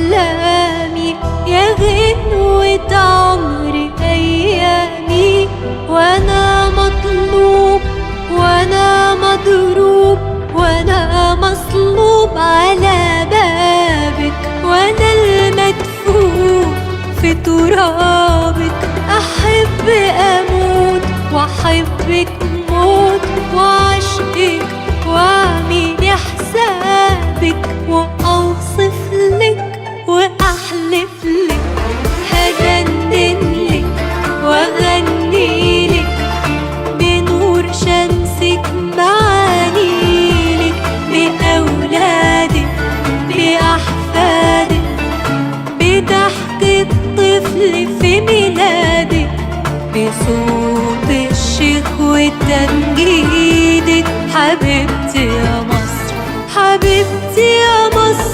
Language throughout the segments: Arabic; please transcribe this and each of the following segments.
أحلامي يا غنوة عمري أيامي، وأنا مطلوب وأنا مضروب وأنا مصلوب على بابك، وأنا المدفون في ترابك. أحب أموت وأحبك موت وأعشقك وأعمل حسابك، وأوصف لك وأحلف لك، هجنن لك وأغني لك بنور شمسك، معانيلك بأولادك بأحفادك، بضحك الطفل في ميلادك، بصوت الشيخ وتمجيدك. حبيبتي يا مصر، حبيبتي يا مصر.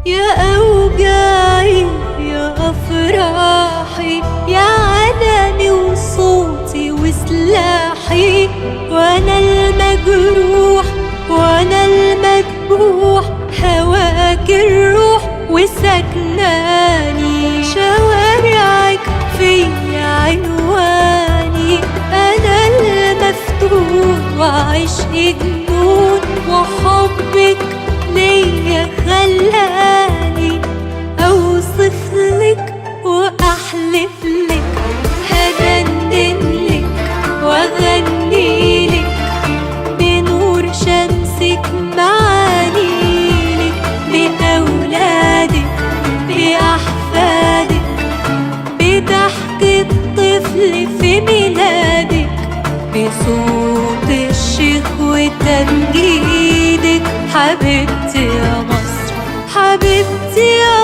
يا أوجاعي يا أفراحي، يا علمي وصوتي وسلاحي، وأنا المجروح وأنا المذبوح، هواك الروح وسكناني، شوارعك في عنواني، أنا المفتون وعشق جنون، وحبك ليا خلاني أوصف لك وأحلف لك، هجنن لك وأغني لك بنور شمسك، معانيلك بأولادك بأحفادك، بضحك الطفل في ميلادك، بصوت الشيخ وتمجيدك. حبيبتي يا مصر، حبيبتي يا